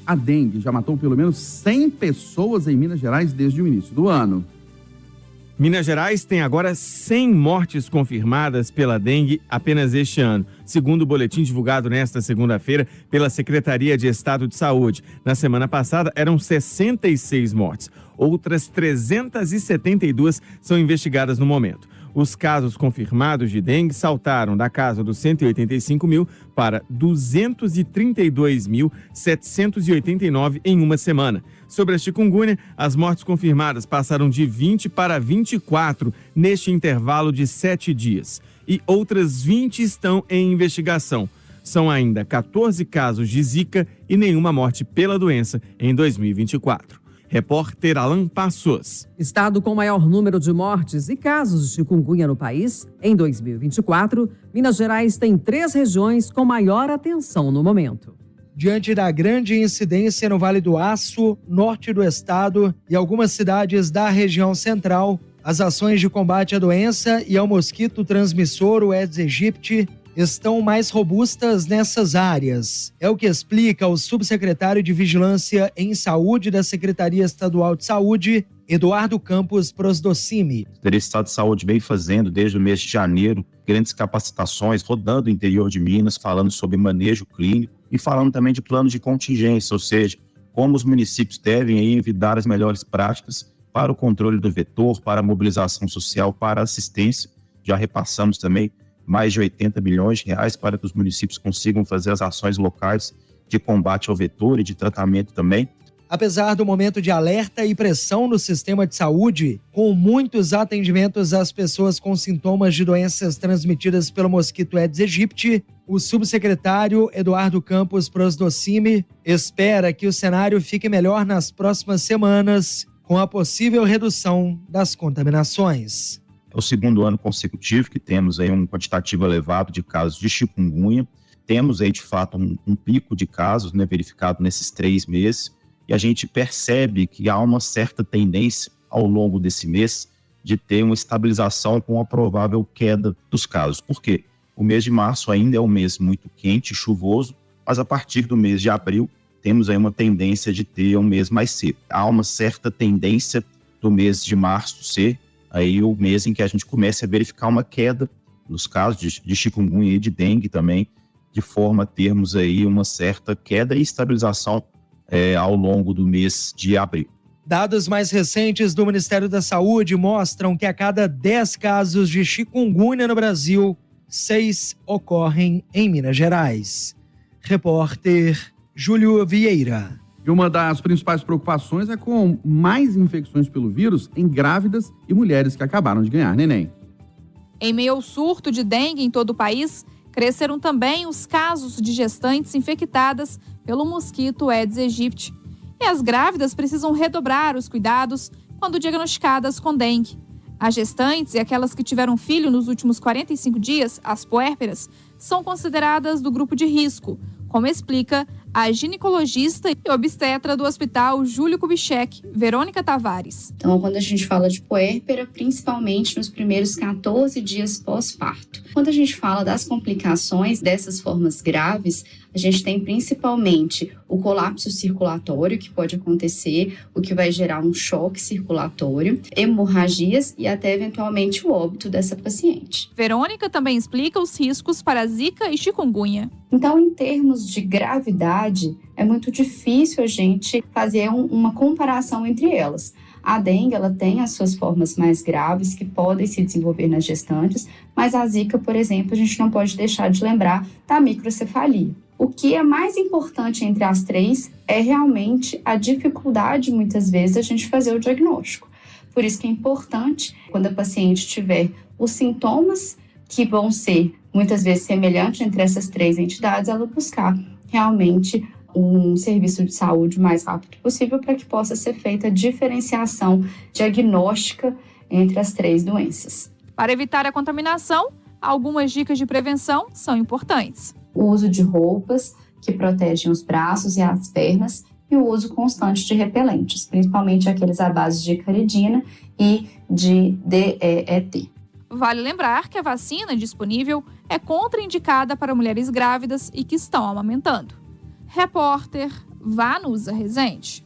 A dengue já matou pelo menos 100 pessoas em Minas Gerais desde o início do ano. Minas Gerais tem agora 100 mortes confirmadas pela dengue apenas este ano, segundo o boletim divulgado nesta segunda-feira pela Secretaria de Estado de Saúde. Na semana passada, eram 66 mortes. Outras 372 são investigadas no momento. Os casos confirmados de dengue saltaram da casa dos 185 mil para 232.789 em uma semana. Sobre a chikungunya, as mortes confirmadas passaram de 20 para 24 neste intervalo de 7 dias. E outras 20 estão em investigação. São ainda 14 casos de Zika e nenhuma morte pela doença em 2024. Repórter Alan Passos. Estado com maior número de mortes e casos de chikungunya no país, em 2024, Minas Gerais tem 3 regiões com maior atenção no momento. Diante da grande incidência no Vale do Aço, norte do estado e algumas cidades da região central, as ações de combate à doença e ao mosquito transmissor, o Aedes aegypti, estão mais robustas nessas áreas. É o que explica o subsecretário de Vigilância em Saúde da Secretaria Estadual de Saúde, Eduardo Campos Prosdocimi. O Estado de Saúde vem fazendo, desde o mês de janeiro, grandes capacitações, rodando o interior de Minas, falando sobre manejo clínico e falando também de plano de contingência, ou seja, como os municípios devem aí evitar as melhores práticas para o controle do vetor, para a mobilização social, para a assistência. Já repassamos também mais de 80 milhões de reais para que os municípios consigam fazer as ações locais de combate ao vetor e de tratamento também. Apesar do momento de alerta e pressão no sistema de saúde, com muitos atendimentos às pessoas com sintomas de doenças transmitidas pelo mosquito Aedes aegypti, o subsecretário Eduardo Campos Prosdocimi espera que o cenário fique melhor nas próximas semanas, com a possível redução das contaminações. É o segundo ano consecutivo que temos aí um quantitativo elevado de casos de chikungunya. Temos aí, de fato, um pico de casos, né, verificado nesses 3 meses. E a gente percebe que há uma certa tendência ao longo desse mês de ter uma estabilização com a provável queda dos casos. Por quê? O mês de março ainda é um mês muito quente e chuvoso, mas a partir do mês de abril temos aí uma tendência de ter um mês mais seco. Há uma certa tendência do mês de março ser aí o mês em que a gente começa a verificar uma queda nos casos de chikungunya e de dengue também, de forma a termos aí uma certa queda e estabilização ao longo do mês de abril. Dados mais recentes do Ministério da Saúde mostram que a cada 10 casos de chikungunya no Brasil, 6 ocorrem em Minas Gerais. Repórter Júlio Vieira. E uma das principais preocupações é com mais infecções pelo vírus em grávidas e mulheres que acabaram de ganhar neném. Em meio ao surto de dengue em todo o país, cresceram também os casos de gestantes infectadas pelo mosquito Aedes aegypti. E as grávidas precisam redobrar os cuidados quando diagnosticadas com dengue. As gestantes e aquelas que tiveram filho nos últimos 45 dias, as puérperas, são consideradas do grupo de risco, como explica a ginecologista e obstetra do Hospital Júlio Kubitschek, Verônica Tavares. Então, quando a gente fala de puérpera, principalmente nos primeiros 14 dias pós-parto. Quando a gente fala das complicações dessas formas graves, a gente tem principalmente o colapso circulatório, que pode acontecer, o que vai gerar um choque circulatório, hemorragias e até eventualmente o óbito dessa paciente. Verônica também explica os riscos para Zika e chikungunya. Então, em termos de gravidade, é muito difícil a gente fazer uma comparação entre elas. A dengue, ela tem as suas formas mais graves que podem se desenvolver nas gestantes, mas a Zika, por exemplo, a gente não pode deixar de lembrar da microcefalia. O que é mais importante entre as 3 é realmente a dificuldade, muitas vezes, a gente fazer o diagnóstico. Por isso que é importante, quando a paciente tiver os sintomas que vão ser, muitas vezes, semelhantes entre essas 3 entidades, ela buscar realmente um serviço de saúde o mais rápido possível para que possa ser feita a diferenciação diagnóstica entre as 3 doenças. Para evitar a contaminação, algumas dicas de prevenção são importantes. O uso de roupas que protegem os braços e as pernas e o uso constante de repelentes, principalmente aqueles à base de caridina e de DEET. Vale lembrar que a vacina disponível é contraindicada para mulheres grávidas e que estão amamentando. Repórter Vanusa Rezende.